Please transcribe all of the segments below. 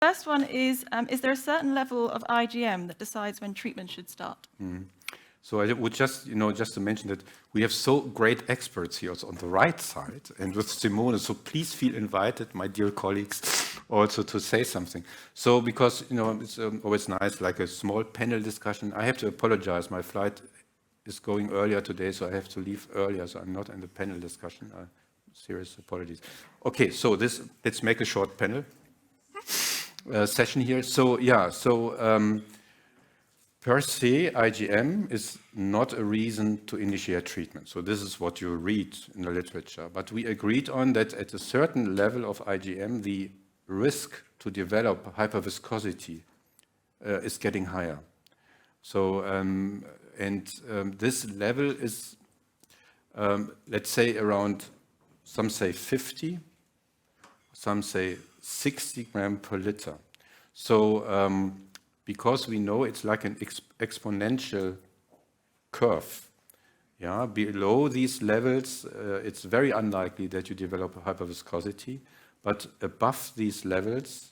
First one is there a certain level of IgM that decides when treatment should start? So I would just, just to mention that we have so great experts here on the right side and with Simone, so please feel invited, my dear colleagues, also to say something. So because, it's always nice, like a small panel discussion. I have to apologize, my flight is going earlier today, so I have to leave earlier, so I'm not in the panel discussion. Serious apologies. Okay, so let's make a short panel session here. So per se, IgM is not a reason to initiate treatment. So this is what you read in the literature. But we agreed on that at a certain level of IgM, the risk to develop hyperviscosity is getting higher. So, this level is, let's say, around, some say 50, some say 60 grams per liter. So, because we know it's like an exponential curve. Yeah, below these levels, it's very unlikely that you develop a hyperviscosity, but above these levels,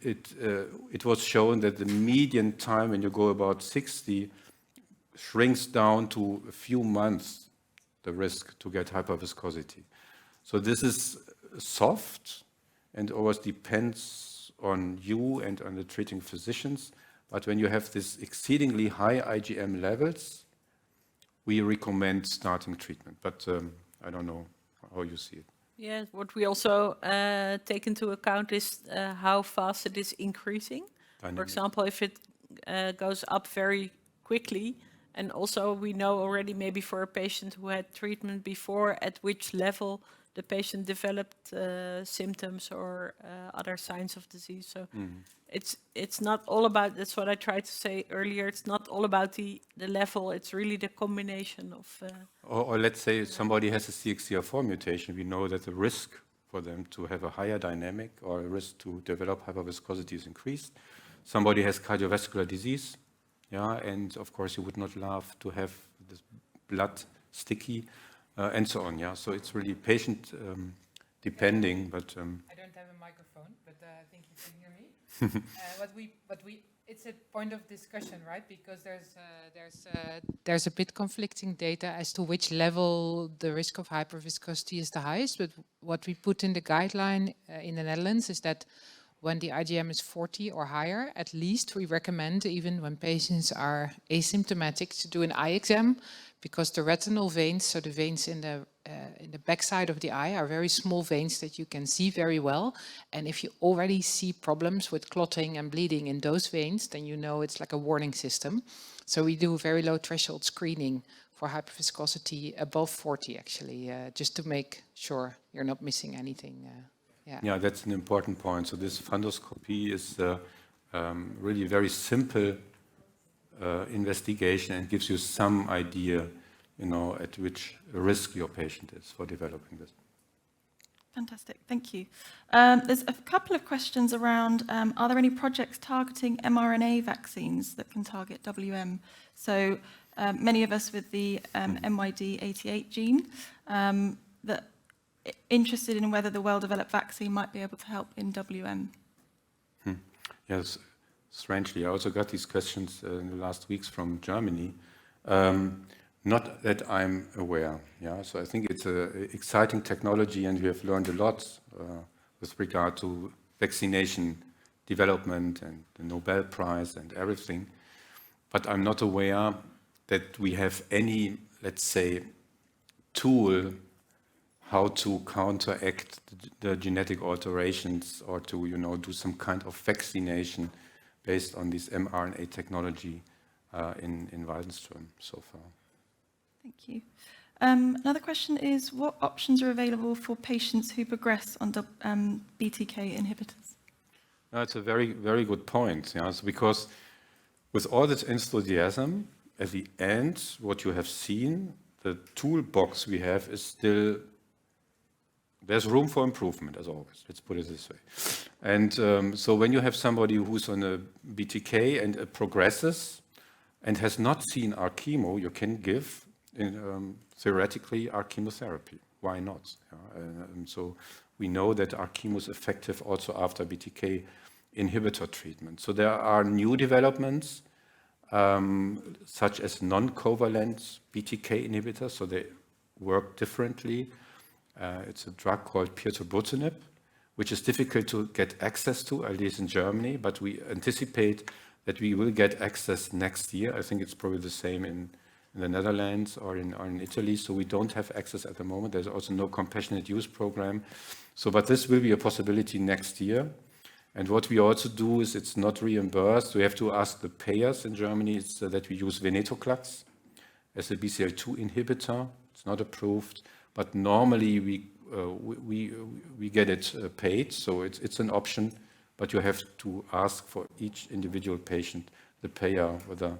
it was shown that the median time when you go about 60 shrinks down to a few months, the risk to get hyperviscosity. So this is soft and always depends on you and on the treating physicians. But when you have this exceedingly high IgM levels, we recommend starting treatment. But I don't know how you see it. Yeah, what we also take into account is how fast it is increasing. Dynamic. For example, if it goes up very quickly, and also we know already maybe for a patient who had treatment before, at which level the patient developed symptoms or other signs of disease. So it's not all about, that's what I tried to say earlier, it's not all about the level, it's really the combination of... Or let's say somebody has a CXCR4 mutation, we know that the risk for them to have a higher dynamic or a risk to develop hyperviscosity is increased. Somebody has cardiovascular disease, and of course you would not love to have this blood sticky, and so on, So it's really patient depending, but... I don't have a microphone, but I think you can hear me. It's a point of discussion, right? Because there's a bit conflicting data as to which level the risk of hyperviscosity is the highest. But what we put in the guideline in the Netherlands is that when the IgM is 40 or higher, at least we recommend, even when patients are asymptomatic, to do an eye exam, because the retinal veins, so the veins in the backside of the eye, are very small veins that you can see very well. And if you already see problems with clotting and bleeding in those veins, then you know it's like a warning system. So we do very low threshold screening for hyperviscosity above 40, actually, just to make sure you're not missing anything. Yeah, that's an important point. So this fundoscopy is really very simple investigation and gives you some idea, at which risk your patient is for developing this. Fantastic, thank you. There's a couple of questions around, are there any projects targeting mRNA vaccines that can target WM? So many of us with the MYD88 gene that interested in whether the well-developed vaccine might be able to help in WM. Yes, strangely, I also got these questions in the last weeks from Germany. Not that I'm aware. So I think it's an exciting technology, and we have learned a lot with regard to vaccination development and the Nobel Prize and everything. But I'm not aware that we have any, let's say, tool how to counteract the genetic alterations or to, do some kind of vaccination based on this mRNA technology in Waldenstrom so far. Thank you. Another question is, what options are available for patients who progress on BTK inhibitors? That's a very, very good point. So because with all this enthusiasm, at the end, what you have seen, the toolbox we have is still, there's room for improvement, as always. Let's put it this way. And so when you have somebody who's on a BTK and it progresses and has not seen our chemo, you can give, theoretically, our chemotherapy. Why not? So we know that our chemo is effective also after BTK inhibitor treatment. So there are new developments, such as non-covalent BTK inhibitors, so they work differently. It's a drug called pirtobrutinib, which is difficult to get access to, at least in Germany, but we anticipate that we will get access next year. I think it's probably the same in the Netherlands or in Italy, so we don't have access at the moment. There's also no compassionate use program. So, but this will be a possibility next year. And what we also do is it's not reimbursed. We have to ask the payers in Germany that we use venetoclax as a BCL2 inhibitor. It's not approved, but normally we get it paid, so it's an option, but you have to ask for each individual patient, the payer, whether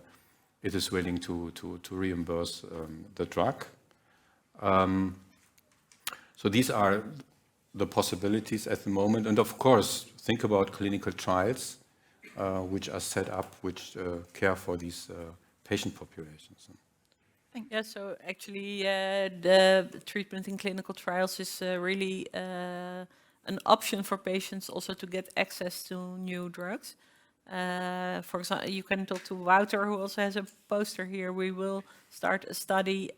it is willing to reimburse the drug. So these are the possibilities at the moment. And of course, think about clinical trials, which are set up, which care for these patient populations. Yeah, so actually the treatment in clinical trials is really an option for patients also to get access to new drugs. For example, you can talk to Wouter, who also has a poster here. We will start a study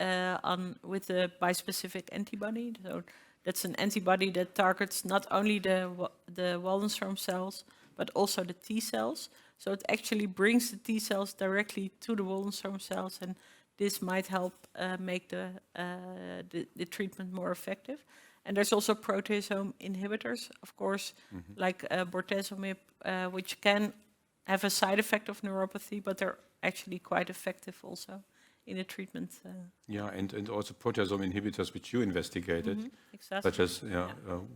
with the bispecific antibody. So that's an antibody that targets not only the Waldenstrom cells, but also the T cells. So it actually brings the T cells directly to the Waldenstrom cells, and this might help make the treatment more effective. And there's also proteasome inhibitors, of course, like bortezomib, which can have a side effect of neuropathy, but they're actually quite effective also in the treatment. Yeah, and also proteasome inhibitors, which you investigated, Exactly. such as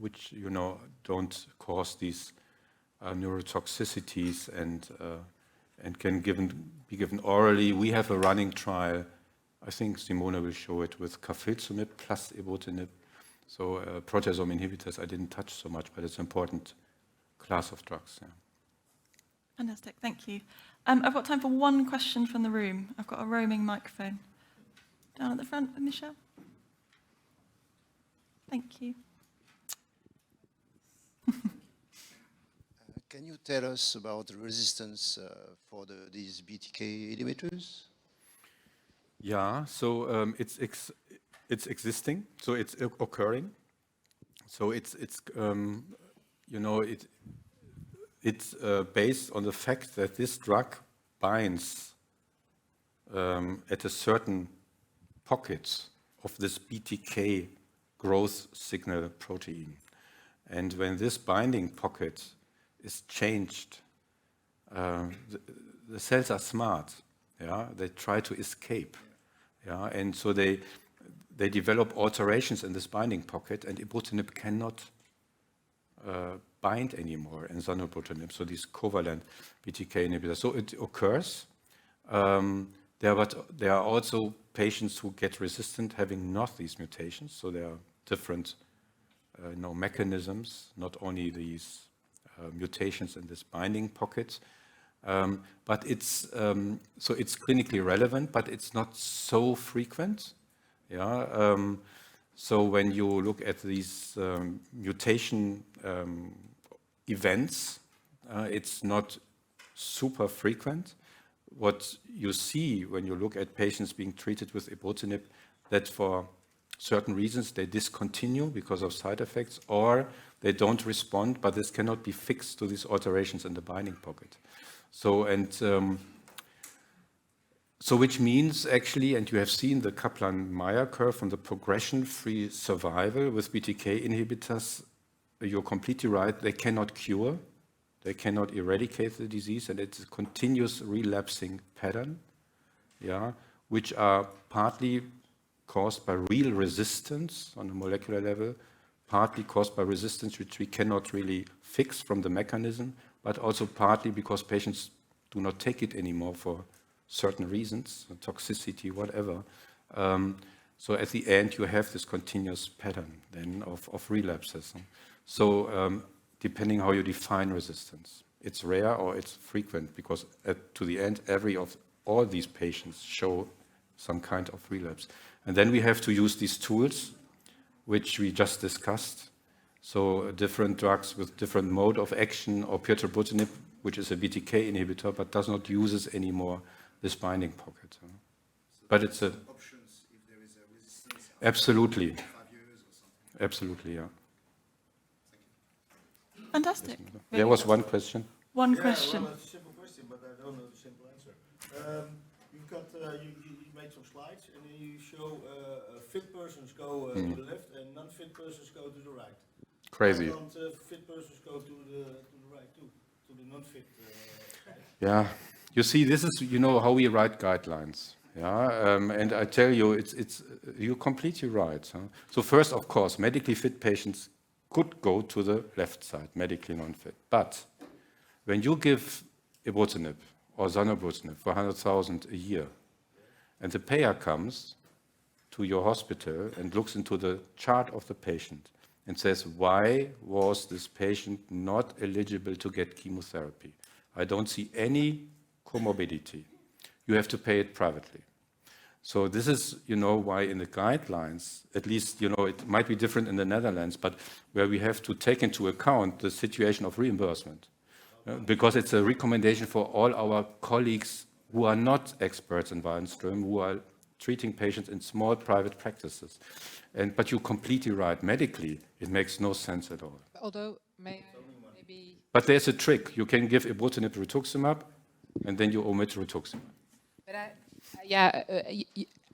which don't cause these neurotoxicities and can be given orally. We have a running trial. I think Simone will show it with carfilzomib plus ibrutinib. So proteasome inhibitors I didn't touch so much, but it's an important class of drugs. Yeah. Fantastic, thank you. I've got time for one question from the room. I've got a roaming microphone. Down at the front with Michelle. Thank you. Can you tell us about the resistance for these BTK inhibitors? Yeah, so it's existing, so it's occurring. So it's based on the fact that this drug binds at a certain pocket of this BTK growth signal protein. And when this binding pocket is changed, the cells are smart. Yeah, they try to escape. Yeah, and so they develop alterations in this binding pocket, and ibrutinib cannot bind anymore in zanubrutinib, so these covalent BTK inhibitors. So it occurs. There are also patients who get resistant having not these mutations, so there are different mechanisms, not only these mutations in this binding pocket. But it's clinically relevant, but it's not so frequent. Yeah. So when you look at these mutation events, it's not super frequent. What you see when you look at patients being treated with ibrutinib, that for certain reasons they discontinue because of side effects, or they don't respond, but this cannot be fixed to these alterations in the binding pocket. So which means actually, and you have seen the Kaplan-Meier curve on the progression-free survival with BTK inhibitors, you're completely right, they cannot cure, they cannot eradicate the disease, and it's a continuous relapsing pattern, yeah, which are partly caused by real resistance on a molecular level, partly caused by resistance which we cannot really fix from the mechanism, but also partly because patients do not take it anymore for certain reasons, toxicity, whatever. So at the end, you have this continuous pattern then of relapses. So depending how you define resistance, it's rare or it's frequent, because to the end, all these patients show some kind of relapse. And then we have to use these tools, which we just discussed. So different drugs with different mode of action, or pirtobrutinib, which is a BTK inhibitor, but does not use anymore this binding pocket. But it's a options if there is a resistance absolutely, 5 years or something. absolutely, yeah. Fantastic. There was one question. One Yeah, question. well, it's a simple question, but I don't know the simple answer. You've got, you made some slides, and then you show fit persons go to the left, and non-fit persons go to the right. Crazy. Why don't fit persons go to the right too, to the non-fit side? Yeah, you see, this is, you know, how we write guidelines. Yeah, and I tell you, it's you're completely right. Huh? So first, of course, medically fit patients could go to the left side, medically non-fit. But when you give ibrutinib or zanubrutinib for 100,000 a year, and the payer comes to your hospital and looks into the chart of the patient and says, why was this patient not eligible to get chemotherapy? I don't see any comorbidity. You have to pay it privately. So this is, you know, why in the guidelines, at least, you know, it might be different in the Netherlands, but where we have to take into account the situation of reimbursement. Because it's a recommendation for all our colleagues who are not experts in Waldenstrom, who are treating patients in small private practices. But you're completely right. Medically, it makes no sense at all. Although, may I maybe... But there's a trick. You can give ibrutinib rituximab, and then you omit rituximab. But yeah,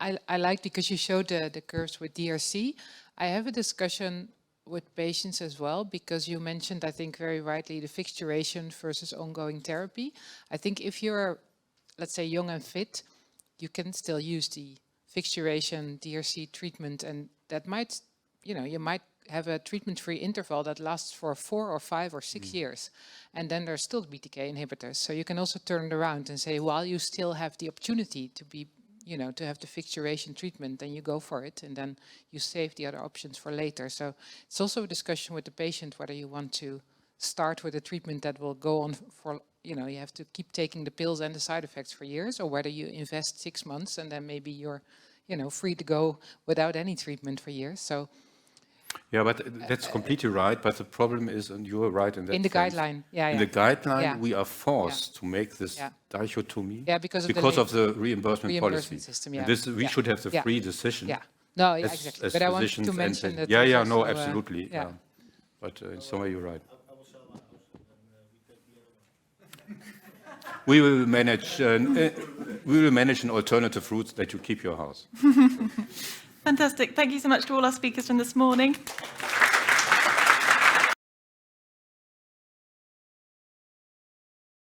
I like, because you showed the curves with DRC. I have a discussion with patients as well, because you mentioned, I think very rightly, the fixed duration versus ongoing therapy. I think if you're, let's say, young and fit, you can still use the fixed duration DRC treatment, and that might, you know, you might have a treatment-free interval that lasts for 4 or 5 or 6 years. And then there's still BTK inhibitors. So you can also turn it around and say, while you still have the opportunity to be, you know, to have the fixed duration treatment, then you go for it, and then you save the other options for later. So it's also a discussion with the patient whether you want to start with a treatment that will go on for, you know, you have to keep taking the pills and the side effects for years, or whether you invest 6 months and then maybe you're, you know, free to go without any treatment for years. So yeah, but that's completely right. But the problem is, and you are right in that in the sense, guideline, yeah, in yeah. the guideline, Yeah. we are forced to make this Yeah. dichotomy Because of the reimbursement policy. system, And yeah. this, we should have the free decision. Yeah. No, yeah, as- exactly. as But I wanted physicians to and mention patients. that. Yeah, there's yeah, no, also, absolutely. yeah. But in some way, you're right. I will sell my house, and then we take the other one. We will manage an alternative route that you keep your house. Fantastic. Thank you so much to all our speakers from this morning.